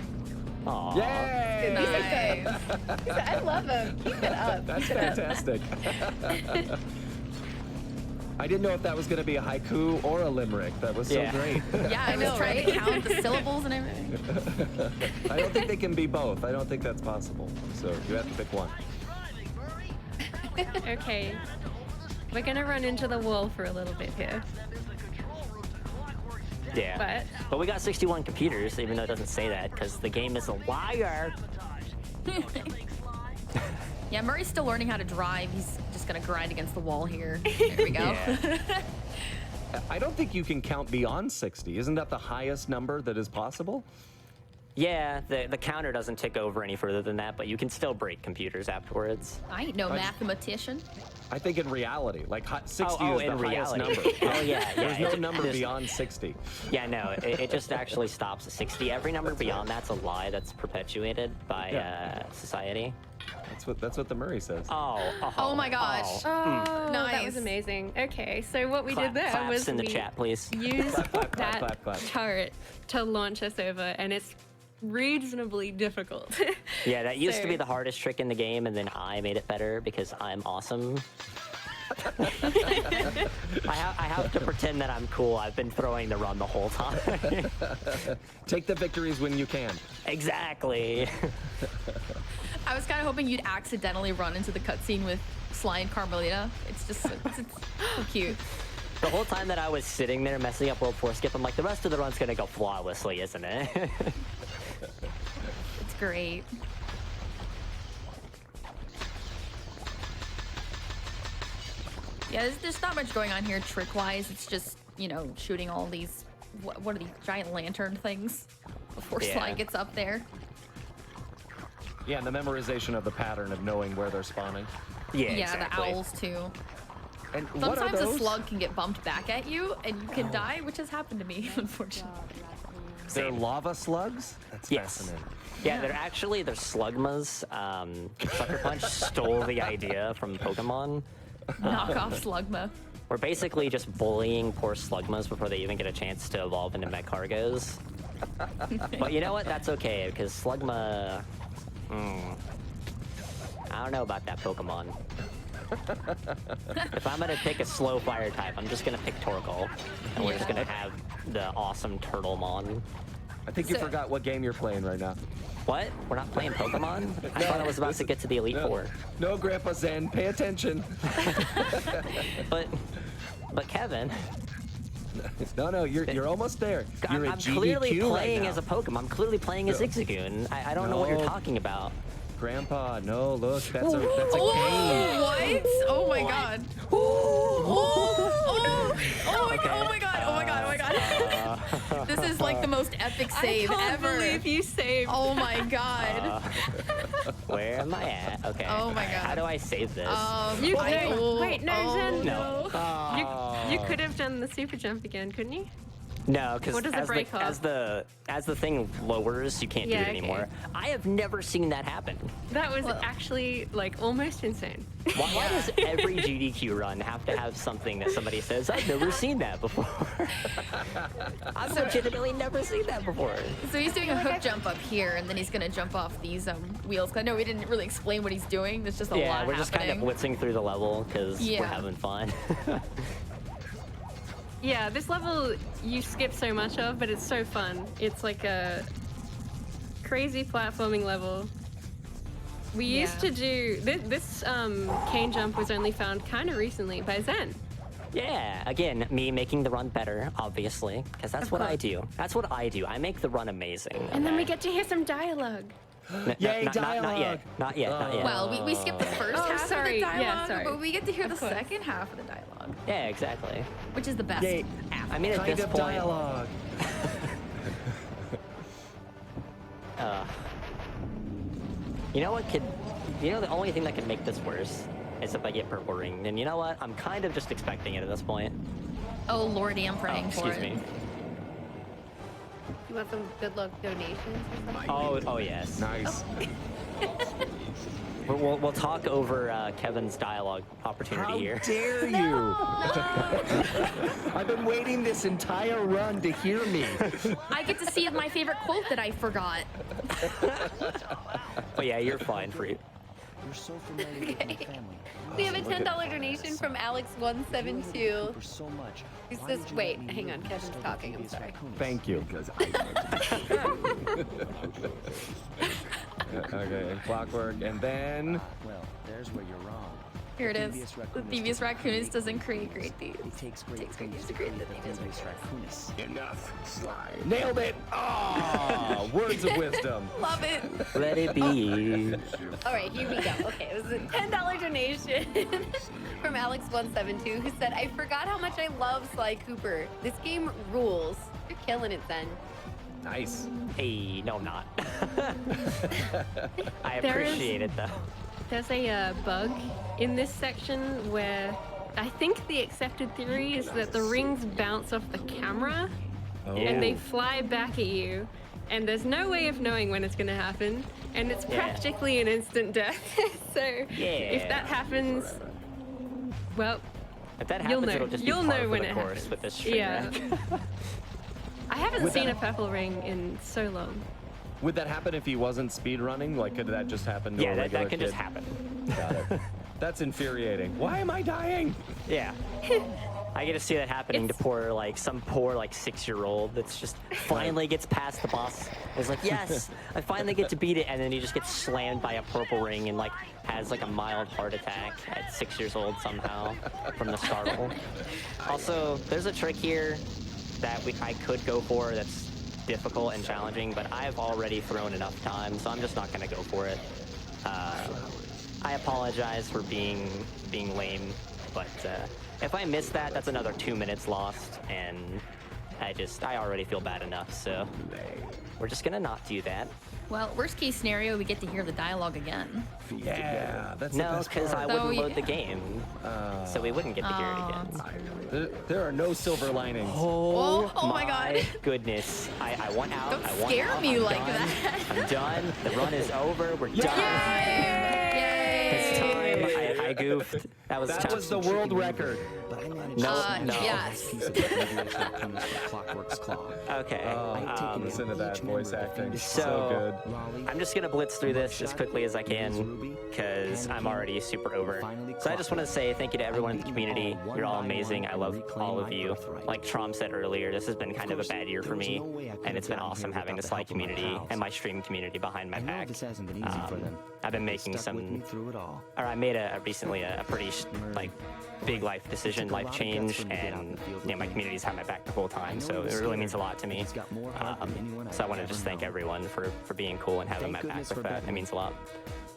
Aww. Yay! These are good. I love them. Keep it up. That's fantastic. I didn't know if that was going to be a haiku or a limerick. That was so great. Yeah, I was know, trying to count the syllables and everything. I don't think they can be both. I don't think that's possible. So you have to pick one. Okay. We're gonna run into the wall for a little bit here. Yeah. But we got 61 computers, even though it doesn't say that, because the game is a liar. Yeah, Murray's still learning how to drive. He's just gonna grind against the wall here. There we go. Yeah. I don't think you can count beyond 60. Isn't that the highest number that is possible? Yeah, the counter doesn't tick over any further than that, but you can still break computers afterwards. I ain't no mathematician. I think in reality, like 60 Oh, is the in highest reality. number. Oh, yeah. There's no It number just- beyond 60. Yeah, no, it just actually stops at 60. Every number beyond that's a lie that's perpetuated by society. That's what the Murray says. Oh my gosh. Oh, that Nice. was amazing. Okay, so what we did there Claps was in the we chat, please. used Clap, clap, that clap, clap. turret to launch us over, and it's reasonably difficult. Yeah, that used to be So- the hardest trick in the game, and then I made it better because I'm awesome. I have to pretend that I'm cool. I've been throwing the run the whole time. Take the victories when you can. Exactly. I was kind of hoping you'd accidentally run into the cutscene with Sly and Carmelita. It's just it's so cute. The whole time that I was sitting there messing up World 4 Skip, I'm like, the rest of the run's gonna go flawlessly, isn't it? It's great. Yeah, there's not much going on here trick-wise. It's just, you know, shooting all these, what are these giant lantern things before Sly Yeah. gets up there. Yeah, and the memorization of the pattern of knowing where they're spawning. Yeah, Yeah, exactly. the owls too. And what are Sometimes a those? slug can get bumped back at you and you can die, which has happened to me, unfortunately. They're lava slugs? That's Yes. fascinating. Yeah, they're slugmas. Sucker Punch stole the idea from Pokemon. Knockoff slugma. We're basically just bullying poor slugmas before they even get a chance to evolve into Megcargos. But you know what? That's okay, because slugma... I don't know about that Pokemon. If I'm gonna pick a slow fire type, I'm just gonna pick Torkoal. And we're just gonna have the awesome Turtlemon. I think you So- forgot what game you're playing right now. What? We're not playing Pokemon? I thought I was about to get to the Elite Four. No, Grandpa Zen, pay attention. But Kevin, No, you're almost there. You're I'm at GDQ clearly playing right now. as a Pokemon. I'm clearly playing as Zigzagoon. I don't know what you're No. talking about. Grandpa, no, look, that's a cane. What? Oh my god. Oh my god. Oh my god. Oh my god. This is like the most epic save I can't ever. believe you saved. Oh my god. Where am I at? Okay. Oh my God. How do I save this? You I- could. Wait, no, Zen. No. You could have done the super jump again, couldn't you? No, because What does it break off? as the thing lowers, you can't do Yeah, it okay. anymore. I have never seen that happen. That was actually like almost insane. Why does every GDQ run have to have something that somebody says, I've never seen that before? I've legitimately never seen that before. So he's doing a hook jump up here, and then he's gonna jump off these wheels. 'Cause I know we didn't really explain what he's doing. There's just a Yeah, lot we're just kind of happening. blitzing through the level because we're Yeah. having fun. Yeah, this level you skip so much of, but it's so fun. It's like a crazy platforming level. We used to do this cane jump was only found kind of recently by Zen. Yeah, again, me making the run better, obviously, because that's what I do. That's what I do. I make the run amazing. And then we get to hear some dialogue. Yay, Not dialogue! yet. Not yet. Not yet. Well, we skipped the first Oh, half sorry. of the Yeah, dialogue, sorry. but we get to hear the Of course. second half of the dialogue, Yeah, exactly. which is the best. Yay. I mean, at Kind this of point, dialogue. you know what could, the only thing that could make this worse is if I get purple ring. And you know what? I'm kind of just expecting it at this point. Oh lordy, I'm praying for Excuse it. me. You want some good luck donations or something? Oh yes. Nice. We'll talk over Kevin's dialogue opportunity How here. dare you? I've been waiting this entire run to hear me. I get to see my favorite quote that I forgot. But yeah, you're fine, Fruit. You're so familiar with my family. We have a $10 donation from Alex172. For so much. He Why says, would you wait, let me hang live on, with Kevin's discovered talking, I'm Thievius sorry. Raccoonus? Thank you. Because Okay, and clockwork, and then well, there's where you're wrong. Here it is. Thievius The Raccoonus Thievius doesn't Raccoonus doesn't create great It thieves. takes great Takes great thieves thieves to create the create Thievius Raccoonus. enough slime. Nailed it! Ah, words of wisdom. Love it. Let it be. All right, here we go. Okay, it was a $10 donation from Alex172 who said, I forgot how much I love Sly Cooper. This game rules. You're killing it, Zen. Nice. Hey, no, I'm not. I There is- appreciate it though. There's a bug in this section where I think the accepted theory is that the rings bounce off the camera and they fly back at you, and there's no way of knowing when it's going to happen, and it's Yeah. practically an instant death. So if Yeah. that happens, well, If that You'll happens, know. it'll just You'll be par know for when the it course happens. with this train Yeah. wreck. I haven't Would seen that- a purple ring in so long. Would that happen if he wasn't speed running? Like, could that just happen to Yeah, a that regular can kid? just happen. Got it. That's infuriating. Why am I dying? Yeah. I get to see that happening to some poor 6-year-old that's just finally gets past the boss. It's like, yes, I finally get to beat it, and then he just gets slammed by a purple ring and has a mild heart attack at 6 years old somehow from the startle. Also, there's a trick here that I could go for that's difficult and challenging, but I've already thrown enough time, so I'm just not gonna go for it. I apologize for being lame, but if I miss that, that's another 2 minutes lost, and I already feel bad enough, so we're just gonna not do that. Well, worst case scenario, we get to hear the dialogue again. Yeah, that's the No, best because I part. wouldn't Oh, load the yeah. game, so we wouldn't get to hear it again. There are no silver linings. Oh my God. Goodness, I want out. Don't I want scare out. me I'm like done. that. I'm done. The run is over. We're done. Yay! This time I goofed. That was That tough. was the world record. But I managed No, to snatch no. Yes. a piece of the Thievius Raccoonus with Clockwork's claw. Okay. I've taken Listen to each that voice member of acting. Thievius' So- So good. Raleigh, I'm just gonna blitz through this as Buckshot, quickly as I Thievius can Ruby, because I'm Pancake, already super over. finally So I just want to say thank you to everyone in the I've beaten them community. all one You're all by amazing. one I and love reclaim all of my you. birthright. Like Trom said earlier, this has been kind of a course, bad year for there was me, no way I could and have it's been gotten awesome here having the without the Sly help of my community pals. and my stream community behind my I know back. this hasn't been easy for them. I've been They making stuck with me some, through it all. or I made recently a pretty big life decision, took a life lot of guts change, for me to get out and in the field my with me. community's had my back the whole I time, know so it was it really scary, means a lot to but me. he's got more heart than anyone So I I've want to just ever thank known. everyone for being cool and having Thank my back goodness with for that. It Batman. means a lot.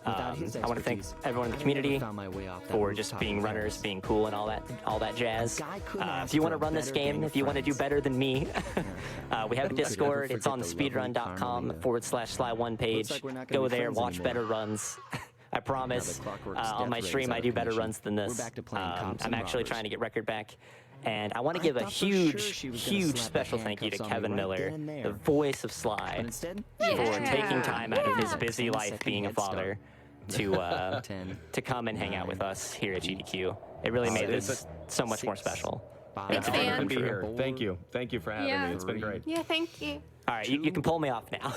Without his I want to thank expertise, everyone in the I would never community found my way off that for just rooftop being with runners, Ferris. being cool, and all that jazz. A guy couldn't ask If you for want to a run this better gang game, of if you want to do friends. better than me, we have a Never Discord. It's forget on the the lovely speedrun.com Carmelita. /sly1 page. like we're not gonna Go be there, friends watch anymore. better runs. I promise. clockwork's On my death stream, rates I out do of better commission. runs than this. We're back to playing cops I'm and actually robbers. trying to get record back. And I want to I give a thought for sure huge, she was gonna huge slap the special thank you to handcuffs on me Kevin right Miller, then and the there. voice of Sly, But instead, for Yeah. taking time out of his Yeah. busy 10 life second being a head start. father to 10, to come and hang out with us here at GDQ. It really made it's this so much more 6, special. 5, Thanks, It's an honor man. to be here. 4, Thank you. Thank you for having Yeah. me. It's been 3, great. Yeah, thank you. All right, you can pull me off now.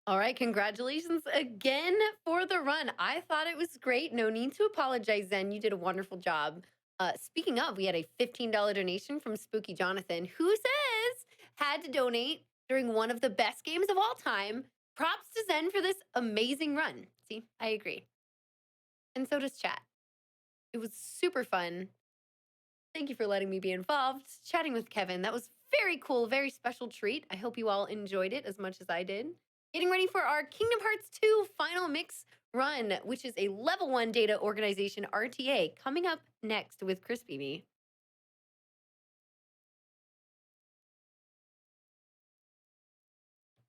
All right, congratulations again for the run. I thought it was great. No need to apologize, Zen. You did a wonderful job. Speaking of, we had a $15 donation from Spooky Jonathan, who says had to donate during one of the best games of all time. Props to Zen for this amazing run. See, I agree. And so does chat. It was super fun. Thank you for letting me be involved. Chatting with Kevin, that was very cool, very special treat. I hope you all enjoyed it as much as I did. Getting ready for our Kingdom Hearts 2 final mix run, which is a level 1 data organization RTA, coming up next with CrispyMe.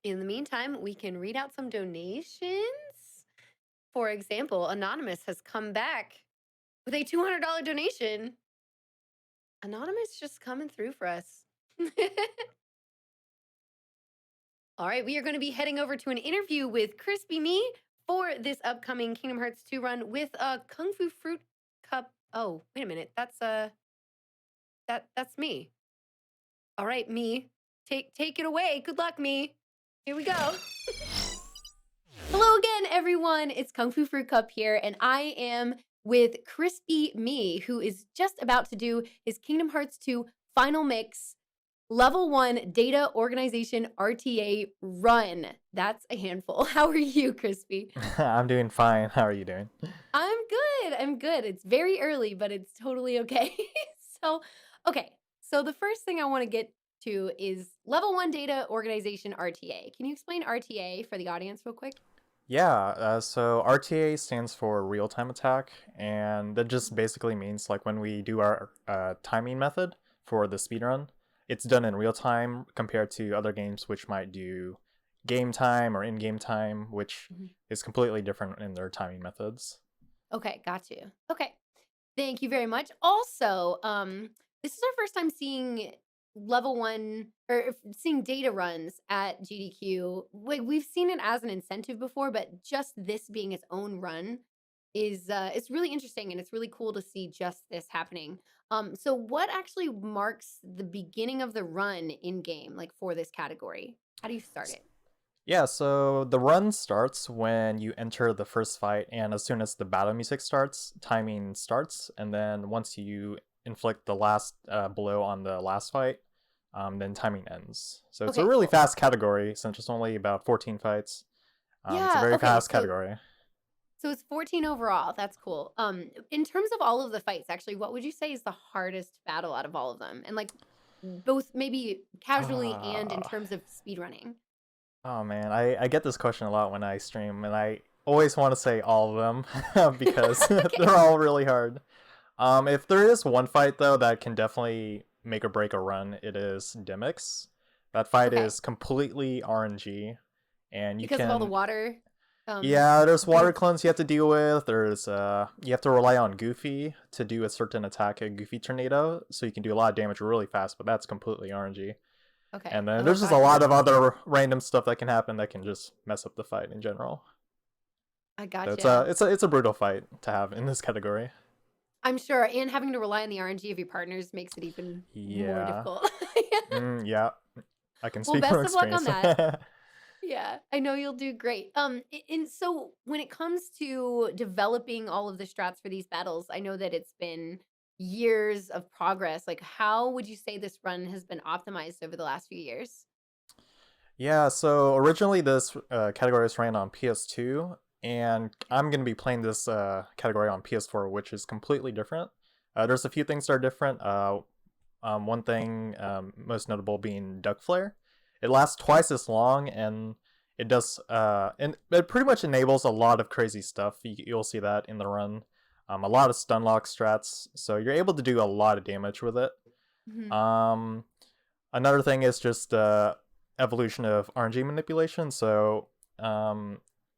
In the meantime, we can read out some donations. For example, Anonymous has come back with a $200 donation. Anonymous just coming through for us. All right, we are going to be heading over to an interview with CrispyMe for this upcoming Kingdom Hearts 2 run with a Kungfufruitcup. Oh, wait a minute. That's me. All right, me. Take it away. Good luck, me. Here we go. Hello again, everyone. It's Kungfufruitcup here, and I am with CrispyMe, who is just about to do his Kingdom Hearts 2 final mix level 1 data organization RTA run. That's a handful. How are you, Crispy? I'm doing fine. How are you doing? I'm good. I'm good. It's very early, but it's totally okay. Okay. So the first thing I want to get to is level 1 data organization RTA. Can you explain RTA for the audience real quick? Yeah, so RTA stands for real-time attack, and that just basically means like when we do our timing method for the speedrun, it's done in real time compared to other games which might do game time or in-game time, which is completely different in their timing methods. Okay, got you. Okay. Thank you very much. Also, this is our first time seeing level 1 or seeing data runs at GDQ. We've seen it as an incentive before, but just this being its own run is it's really interesting, and it's really cool to see just this happening. So what actually marks the beginning of the run in game, like for this category? How do you start it? Yeah, so the run starts when you enter the first fight, and as soon as the battle music starts, timing starts, and then once you inflict the last blow on the last fight, then timing ends. So it's a Okay, really cool. fast category since it's only about 14 fights. It's a Yeah, very okay, fast so- category. So it's 14 overall. That's cool. In terms of all of the fights, actually, what would you say is the hardest battle out of all of them? And like both maybe casually and in Ah. terms of speedrunning. Oh man, I get this question a lot when I stream, and I always want to say all of them because they're all really hard. If there is one fight though that can definitely make or break a run, it is Demix. That fight Okay. is completely RNG, and you Because can of all the water. yeah, there's water boots. clones you have to deal with. There's you have to rely on Goofy to do a certain attack, a Goofy tornado, so you can do a lot of damage really fast, but that's completely RNG. Okay. And then Oh, there's just a gotcha. lot of other random stuff that can happen that can just mess up the fight in general. I So gotcha. it's a brutal fight to have in this category. I'm sure, and having to rely on the RNG of your partners makes it even more Yeah. difficult. Yeah, I can Well, speak best from of luck on experience. Yeah, I know you'll do great. And so when it comes to developing all of the strats for these battles, I know that it's been years of progress, like how would you say this run has been optimized over the last few years? Yeah, so originally this category was ran on PS2, and I'm going to be playing this category on PS4, which is completely different. There's a few things that are different. One thing most notable being Duck Flare. It lasts twice as long, and it does, and it pretty much enables a lot of crazy stuff. You'll see that in the run. A lot of stun lock strats, so you're able to do a lot of damage with it. Mhm. Another thing is just evolution of RNG manipulation. So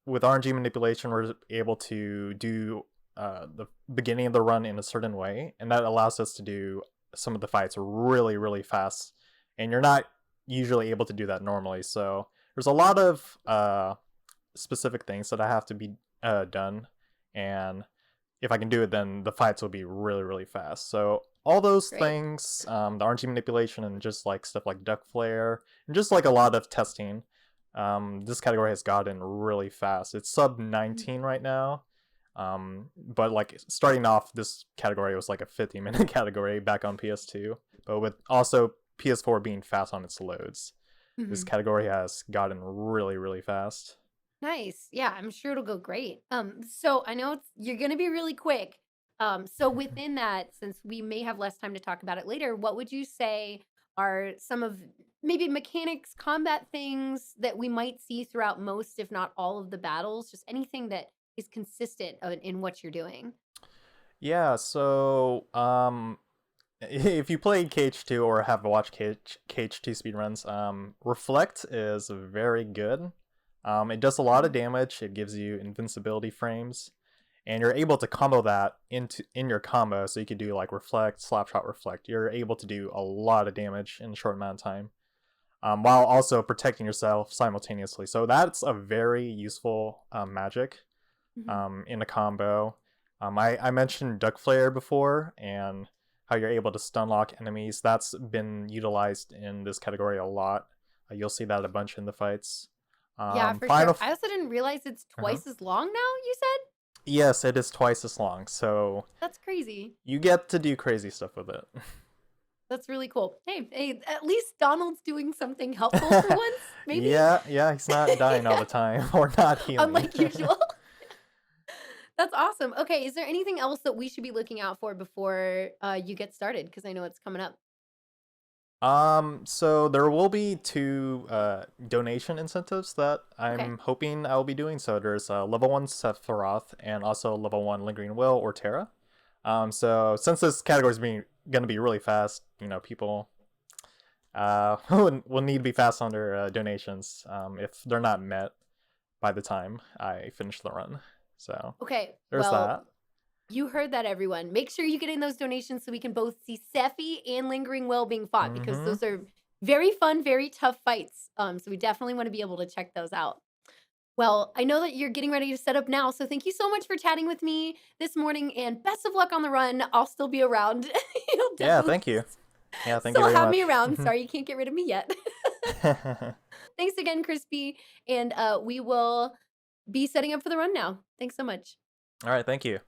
with RNG manipulation, we're able to do the beginning of the run in a certain way, and that allows us to do some of the fights really, really fast. And you're not usually able to do that normally. So there's a lot of specific things that I have to be done, and if I can do it, then the fights will be really, really fast. So all those Great. things, the RNG manipulation, and just like stuff like Duck Flare, and just like a lot of testing, this category has gotten really fast. It's sub 19 right now. But like starting off, this category was like a 50-minute category back on PS2. But with also PS4 being fast on its loads, this Mhm. category has gotten really, really fast. Nice. Yeah, I'm sure it'll go great. So I know you're gonna be really quick. So within that, since we may have less time to talk about it later, what would you say are some of maybe mechanics, combat things that we might see throughout most, if not all of the battles? Just anything that is consistent in what you're doing. Yeah, so if you play KH2 or have watched KH2 speedruns, Reflect is very good. It does a lot of damage. It gives you invincibility frames, and you're able to combo that in your combo. So you could do like Reflect, Slapshot, Reflect. You're able to do a lot of damage in a short amount of time, while also protecting yourself simultaneously. So that's a very useful magic Mhm. in a combo. I mentioned Duck Flare before, and how you're able to stun lock enemies. That's been utilized in this category a lot. You'll see that a bunch in the fights. Yeah, for Final. sure. I also didn't realize it's Uh-huh. twice as long now, you said? Yes, it is twice as long, so That's crazy. you get to do crazy stuff with it. That's really cool. Hey, at least Donald's doing something helpful for once, maybe? Yeah, he's not dying all the time or not healing. Unlike usual. That's awesome. Okay, is there anything else that we should be looking out for before you get started? Because I know it's coming up. So there will be two donation incentives that Okay. I'm hoping I'll be doing. So there's level 1 Sephiroth and also level 1 Lingering Will or Terra. So since this category is gonna be really fast, people will need to be fast on their donations if they're not met by the time I finish the run. So Okay. there's that. Well, you heard that, everyone. Make sure you get in those donations so we can both see Sephi and Lingering Will being fought because Mm-hmm. those are very fun, very tough fights. So we definitely want to be able to check those out. Well, I know that you're getting ready to set up now, so thank you so much for chatting with me this morning, and best of luck on the run. I'll still be around. You'll Yeah, definitely thank you. Yeah, thank you still very have me much. around. Sorry you can't get rid of me yet. Thanks again, Crispy, and we will be setting up for the run now. Thanks so much. All right, thank you.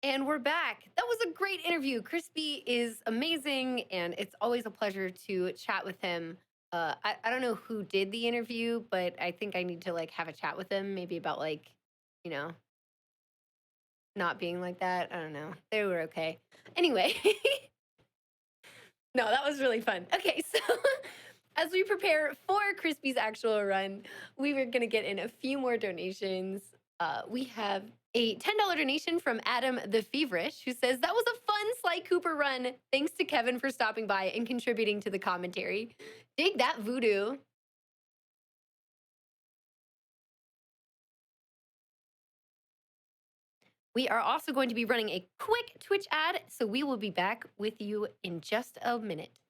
And we're back. That was a great interview. Crispy is amazing, and it's always a pleasure to chat with him. I don't know who did the interview, but I think I need to like have a chat with him, maybe about like, you know, not being like that. I don't know. They were okay. Anyway, no, that was really fun. Okay, so as we prepare for Crispy's actual run, we were gonna get in a few more donations. We have a $10 donation from Adam the Feverish, who says that was a fun Sly Cooper run. Thanks to Kevin for stopping by and contributing to the commentary. Dig that voodoo. We are also going to be running a quick Twitch ad, so we will be back with you in just a minute.